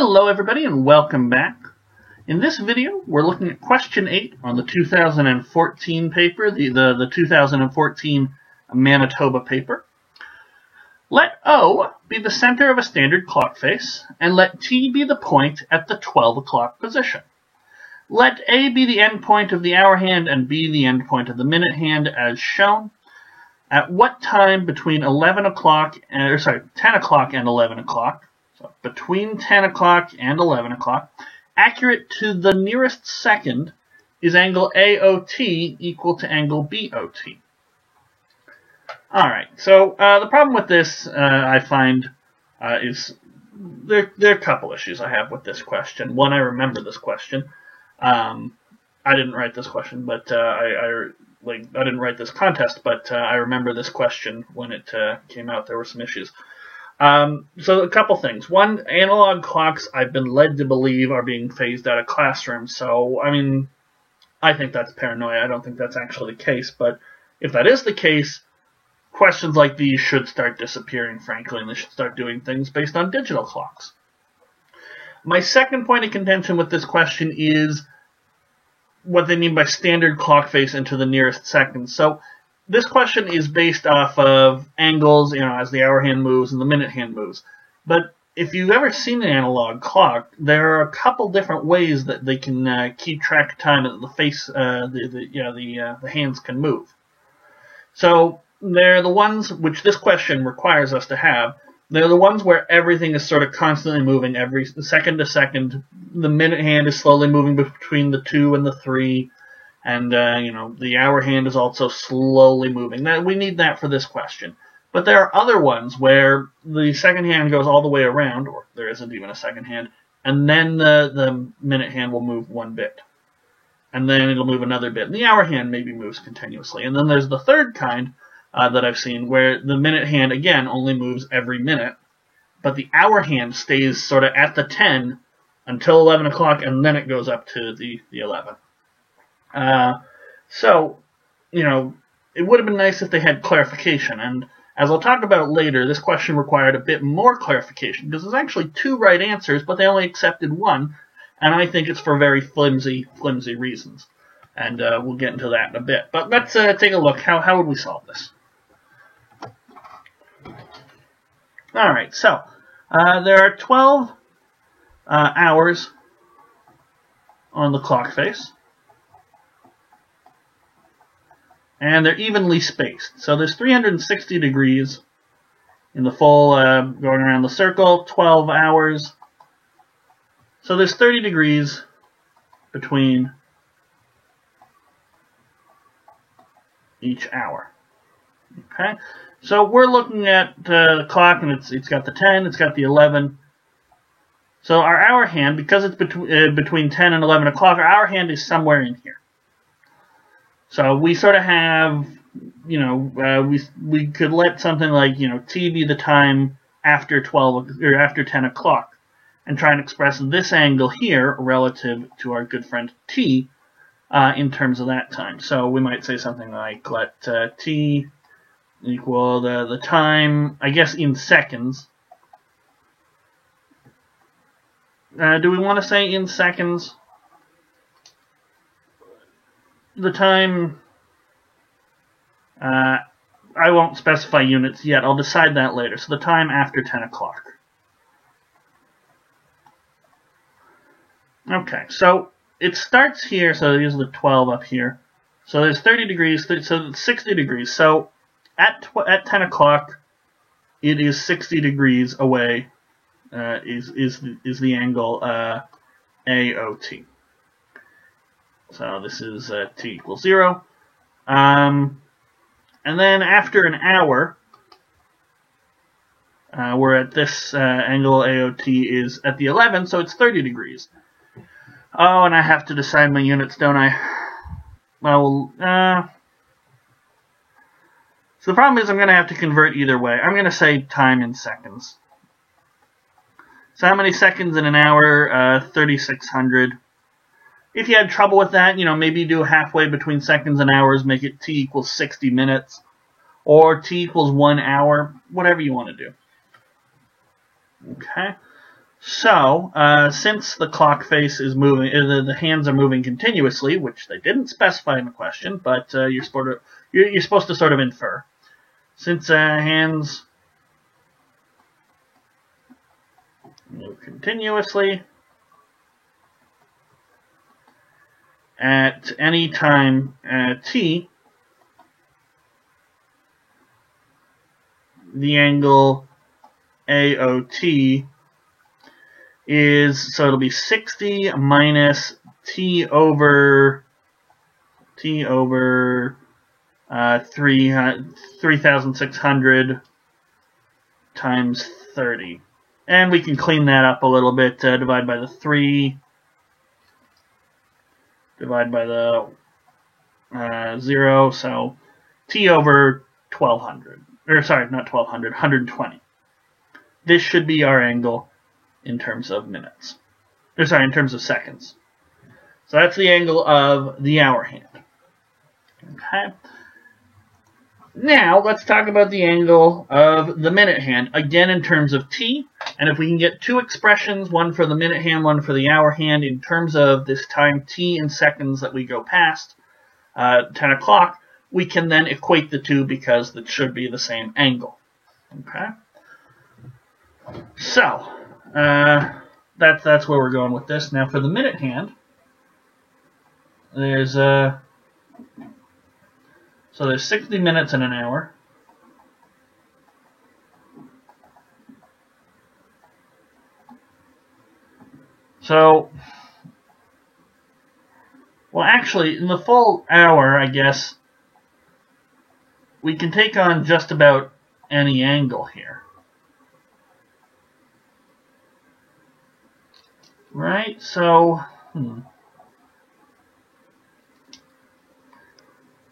Hello everybody and welcome back. In this video we're looking at question 8 on the 2014 paper, the 2014 Manitoba paper. Let O be the center of a standard clock face and let T be the point at the 12 o'clock position. Let A be the end point of the hour hand and B the end point of the minute hand as shown. At what time between 10 o'clock and 11 o'clock, so between 10 o'clock and 11 o'clock, accurate to the nearest second, is angle AOT equal to angle BOT? Alright, so the problem with this, I find, is there are a couple issues I have with this question. One, I remember this question. I didn't write this question, but I didn't write this contest, but I remember this question when it came out. There were some issues. So a couple things. One, analog clocks I've been led to believe are being phased out of classrooms. So, I mean, I think that's paranoia. I don't think that's actually the case. But if that is the case, questions like these should start disappearing, frankly, and they should start doing things based on digital clocks. My second point of contention with this question is what they mean by standard clock face into the nearest second. So this question is based off of angles, as the hour hand moves and the minute hand moves. But if you've ever seen an analog clock, there are a couple different ways that they can keep track of time that the face, the hands can move. So they're the ones which this question requires us to have. They're the ones where everything is sort of constantly moving every second to second. The minute hand is slowly moving between the 2 and the 3. And, the hour hand is also slowly moving. Now, we need that for this question. But there are other ones where the second hand goes all the way around, or there isn't even a second hand, and then the minute hand will move one bit. And then it'll move another bit. And the hour hand maybe moves continuously. And then there's the third kind that I've seen where the minute hand, again, only moves every minute, but the hour hand stays sort of at the 10 until 11 o'clock, and then it goes up to the 11. So, it would have been nice if they had clarification, and as I'll talk about later, this question required a bit more clarification, because there's actually 2 right answers, but they only accepted 1, and I think it's for very flimsy reasons. And we'll get into that in a bit. But let's take a look. How would we solve this? Alright, so there are 12 hours on the clock face. And they're evenly spaced. So there's 360 degrees in the full going around the circle, 12 hours. So there's 30 degrees between each hour. Okay? So we're looking at the clock, and it's got the 10, it's got the 11. So our hour hand, because it's between 10 and 11 o'clock, our hour hand is somewhere in here. So we sort of have, we could let something like, T be the time after 12 or after 10 o'clock, and try and express this angle here relative to our good friend T in terms of that time. So we might say something like let T equal the time, I guess, in seconds. Do we want to say in seconds? The time, I won't specify units yet. I'll decide that later. So the time after 10 o'clock. Okay, so it starts here. So here's the 12 up here. So there's 30 degrees, so it's 60 degrees. So at 10 o'clock, it is 60 degrees away, is the angle AOT. So this is T equals 0. And then after an hour, we're at this angle AOT is at the 11, so it's 30 degrees. Oh, and I have to decide my units, don't I? Well, so the problem is I'm going to have to convert either way. I'm going to say time in seconds. So how many seconds in an hour? 3,600. If you had trouble with that, maybe do halfway between seconds and hours, make it T equals 60 minutes, or T equals 1 hour, whatever you want to do. Okay, So, since the clock face is moving, the hands are moving continuously, which they didn't specify in the question, but you're supposed to sort of infer. Since hands move continuously at any time t, the angle AOT is, so it'll be 60 minus t over 3,600 times 30. And we can clean that up a little bit. Divide by the 3, divide by the 0, so t over 1200. Or sorry, not 1200, 120. This should be our angle in terms of minutes. Or sorry, in terms of seconds. So that's the angle of the hour hand. Okay. Now, let's talk about the angle of the minute hand, again in terms of t. And if we can get two expressions, one for the minute hand, one for the hour hand, in terms of this time t in seconds that we go past 10 o'clock, we can then equate the two because it should be the same angle. Okay? So, that's where we're going with this. Now, for the minute hand, there's 60 minutes in an hour. So, well, actually, in the full hour, I guess, we can take on just about any angle here. Right? So,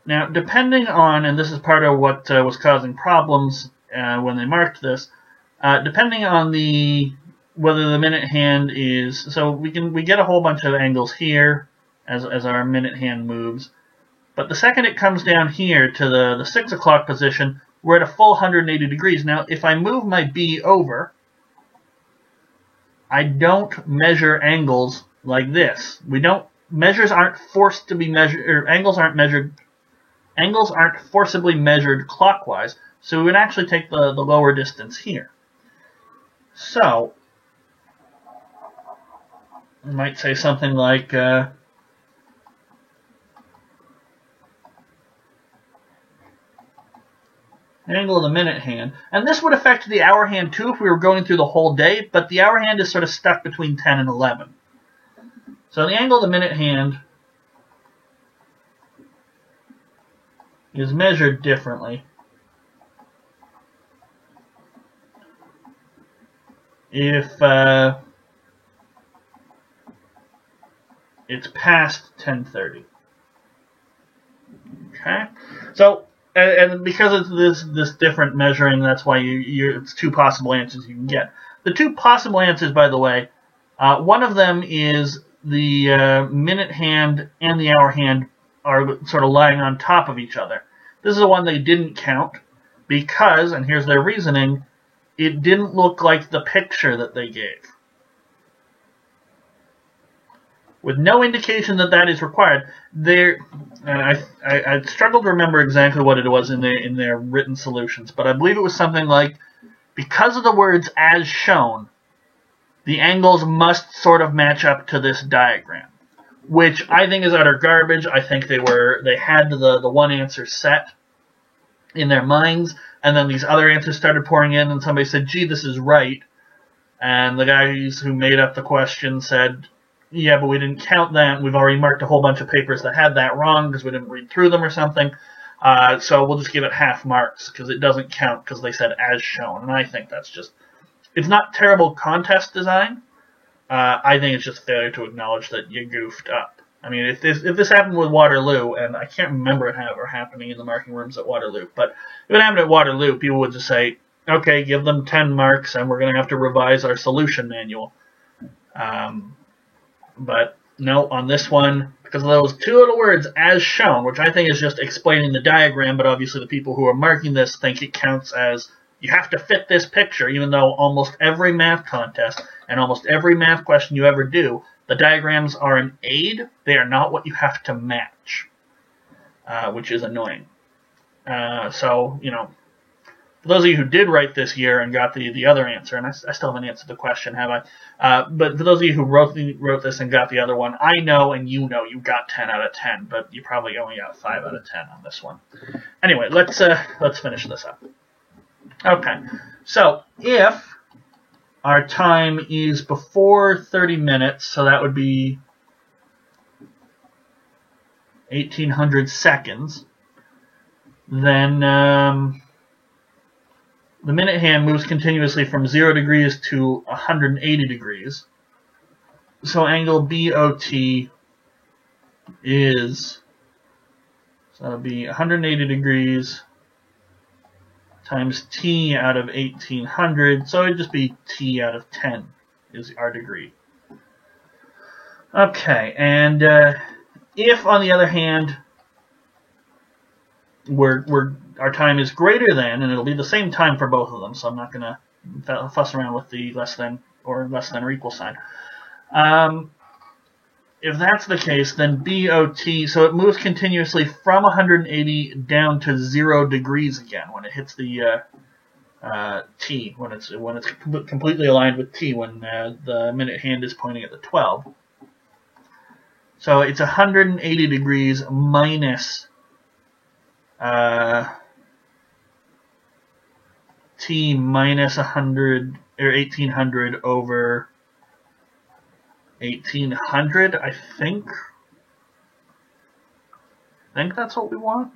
Now, depending on, and this is part of what was causing problems when they marked this, depending on whether the minute hand is, so we get a whole bunch of angles here as our minute hand moves, but the second it comes down here to the 6 o'clock position, we're at a full 180 degrees. Now, if I move my B over, I don't measure angles like this. Measures aren't forced to be measured, or angles aren't forcibly measured clockwise, so we would actually take the lower distance here. So, I might say something like, angle of the minute hand. And this would affect the hour hand too if we were going through the whole day, but the hour hand is sort of stuck between 10 and 11. So the angle of the minute hand is measured differently. If it's past 10:30. Okay? So, and because it's this different measuring, that's why it's two possible answers you can get. The two possible answers, by the way, one of them is the minute hand and the hour hand are sort of lying on top of each other. This is the one they didn't count because, and here's their reasoning, it didn't look like the picture that they gave. With no indication that that is required, and I struggled to remember exactly what it was in their written solutions, but I believe it was something like, because of the words "as shown," the angles must sort of match up to this diagram, which I think is utter garbage. I think they had the one answer set in their minds, and then these other answers started pouring in, and somebody said, "Gee, this is right," and the guys who made up the question said, "Yeah, but we didn't count that. We've already marked a whole bunch of papers that had that wrong because we didn't read through them or something. So we'll just give it half marks because it doesn't count because they said as shown." And I think that's just, it's not terrible contest design. I think it's just failure to acknowledge that you goofed up. I mean, if this happened with Waterloo, and I can't remember it ever happening in the marking rooms at Waterloo, but if it happened at Waterloo, people would just say, "Okay, give them 10 marks, and we're going to have to revise our solution manual." But no, on this one, because of those two little words, "as shown," which I think is just explaining the diagram, but obviously the people who are marking this think it counts as you have to fit this picture, even though almost every math contest, and almost every math question you ever do, the diagrams are an aid. They are not what you have to match, which is annoying. So, for those of you who did write this year and got the other answer, and I still haven't answered the question, have I? But for those of you who wrote this and got the other one, I know and you know you got 10 out of 10, but you probably only got 5 out of 10 on this one. Anyway, let's finish this up. Okay, so if our time is before 30 minutes, so that would be 1800 seconds, then the minute hand moves continuously from 0 degrees to 180 degrees. So angle BOT is, so it'll be 180 degrees times T out of 1800. So it'd just be T out of 10 is our degree. Okay, and if, on the other hand, our time is greater than, and it'll be the same time for both of them, so I'm not going to fuss around with the less than or equal sign. If that's the case, then BOT, so it moves continuously from 180 down to 0 degrees again when it hits the T, when it's completely aligned with T, when the minute hand is pointing at the 12. So it's 180 degrees minus T minus 100 or 1800 over 1800, I think that's what we want.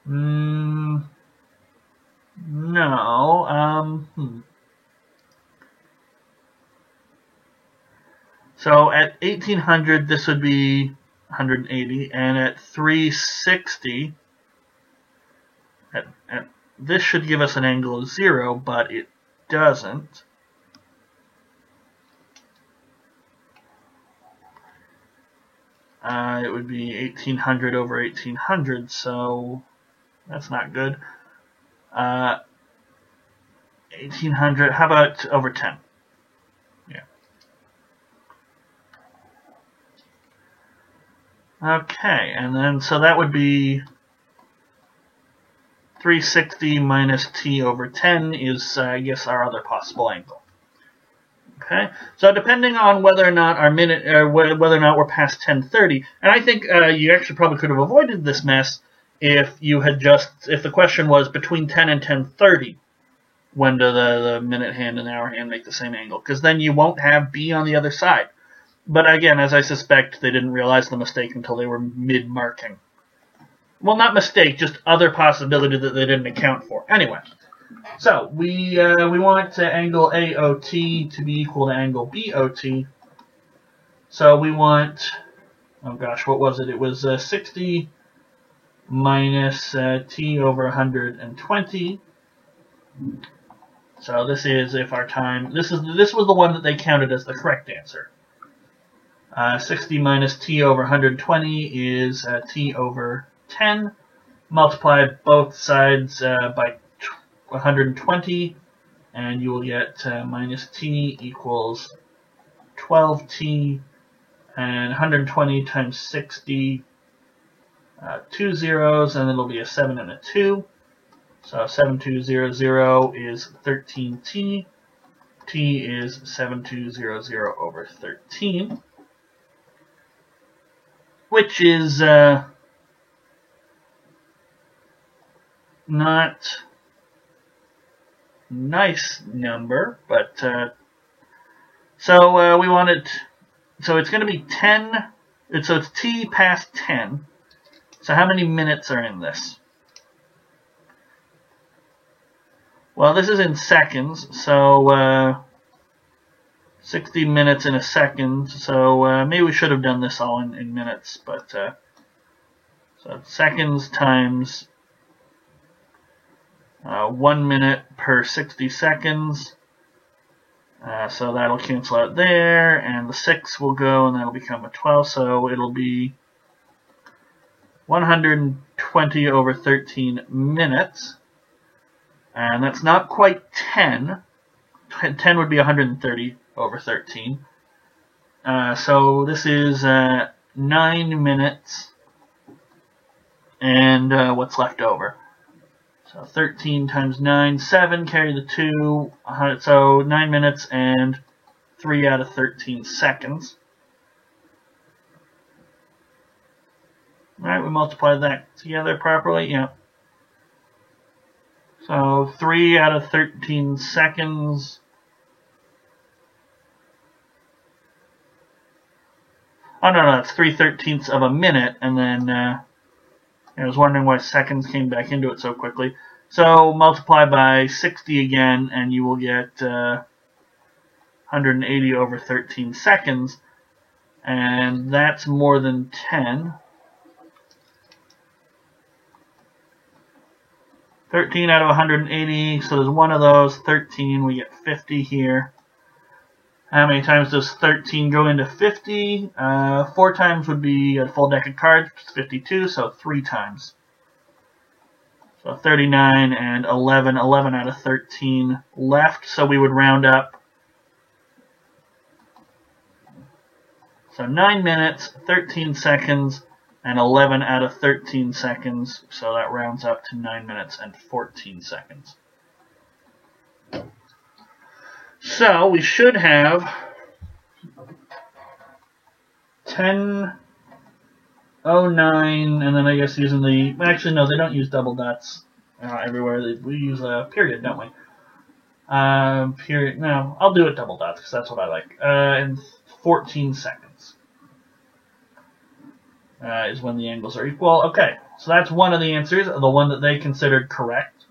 No. So at 1800, this would be 180, and at 360, this should give us an angle of 0, but it doesn't. It would be 1800 over 1800, so that's not good. 1800, how about over 10? Yeah. Okay, and then, so that would be 360 minus T over 10 is, I guess, our other possible angle. Okay, so depending on whether or not our minute, or whether or not we're past 10:30, and I think you actually probably could have avoided this mess if the question was between 10 and 10:30, when do the minute hand and hour hand make the same angle? Because then you won't have B on the other side. But again, as I suspect, they didn't realize the mistake until they were mid-marking. Well, not mistake, just other possibility that they didn't account for. Anyway, so we want angle AOT to be equal to angle BOT. So we want, oh gosh, what was it? It was 60 minus T over 120. So this is if our time, this was the one that they counted as the correct answer. 60 minus T over 120 is T over 10. Multiply both sides by 120, and you will get minus T equals 12T, and 120 times 60, 2 zeros, and it'll be a 7 and a 2. So 7200 is 13T. T is 7200 over 13, which is not nice number, but so we want it, so it's going to be 10, so it's T past 10. So how many minutes are in this? Well, this is in seconds, so 60 minutes in a second, so maybe we should have done this all in minutes, but so seconds times 1 minute per 60 seconds, so that'll cancel out there, and the 6 will go, and that'll become a 12, so it'll be 120 over 13 minutes. And that's not quite 10. 10 would be 130 over 13. So this is 9 minutes and what's left over. So 13 times 9, 7, carry the 2, so 9 minutes and 3 out of 13 seconds. Alright, we multiply that together properly, yeah. So 3 out of 13 seconds. Oh, no, that's 3/13 of a minute, and then I was wondering why seconds came back into it so quickly. So multiply by 60 again, and you will get 180 over 13 seconds, and that's more than 10. 13 out of 180, so there's one of those. 13, we get 50 here. How many times does 13 go into 50? 4 times would be a full deck of cards, which is 52, so 3 times. So 39 and 11, 11 out of 13 left, so we would round up. So 9 minutes, 13 seconds, and 11 out of 13 seconds, so that rounds up to 9 minutes and 14 seconds. So we should have 10:09, and then I guess using the, actually no, they don't use double dots everywhere. We use a period, don't we? Period, no, I'll do it double dots because that's what I like. In 14 seconds is when the angles are equal. Okay, so that's one of the answers, the one that they considered correct.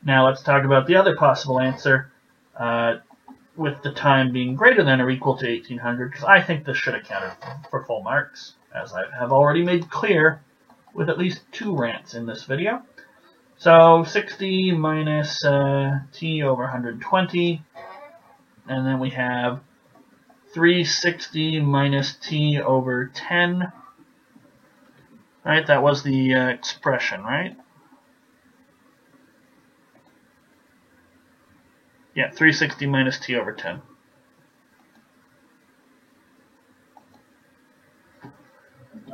Now let's talk about the other possible answer. With the time being greater than or equal to 1800, because I think this should have counted for full marks, as I have already made clear with at least 2 rants in this video. So 60 minus t over 120, and then we have 360 minus t over 10. Right, that was the expression, right? Yeah, 360 minus t over 10.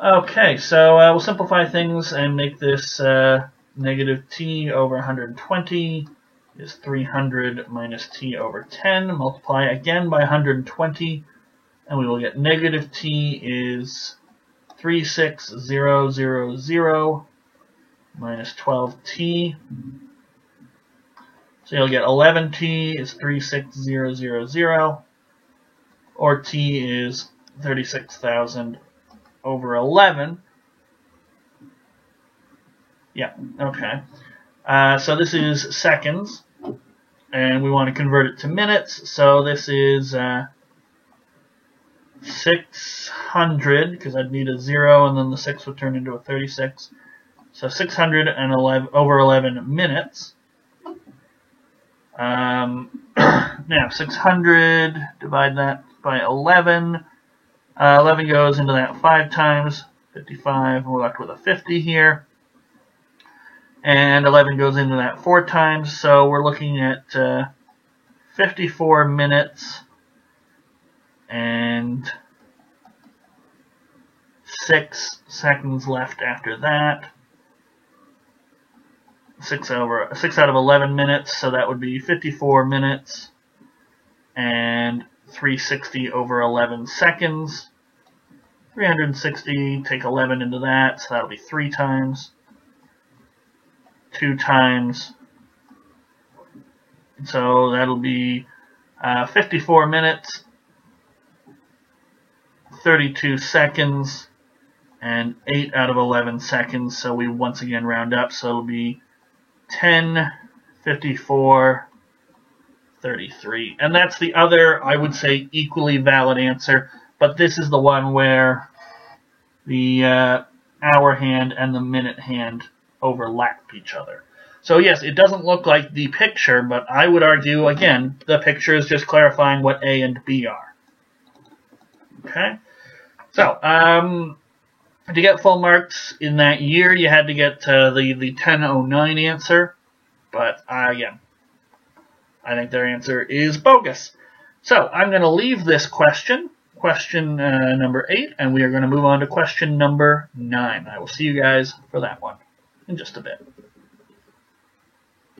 Okay, so we'll simplify things and make this negative t over 120 is 300 minus t over 10. Multiply again by 120, and we will get negative t is 36000 minus 12t. So you'll get 11t is 36000, or t is 36,000 over 11. Yeah, okay. So this is seconds, and we want to convert it to minutes. So this is 600, because I'd need a 0, and then the 6 would turn into a 36. So 611 over 11 minutes. Now 600, divide that by 11. 11 goes into that 5 times, 55, and we're left with a 50 here. And 11 goes into that 4 times, so we're looking at 54 minutes and 6 seconds left after that. 6 out of 11 minutes, so that would be 54 minutes and 360 over 11 seconds. 360, take 11 into that, so that'll be 3 times. 2 times. So that'll be 54 minutes, 32 seconds, and 8 out of 11 seconds. So we once again round up, so it'll be 10, 54, 33. And that's the other, I would say, equally valid answer. But this is the one where the hour hand and the minute hand overlap each other. So yes, it doesn't look like the picture, but I would argue, again, the picture is just clarifying what A and B are. Okay? So, to get full marks in that year, you had to get the 1009 answer. But, again, I think their answer is bogus. So I'm going to leave this question number 8, and we are going to move on to question number 9. I will see you guys for that one in just a bit.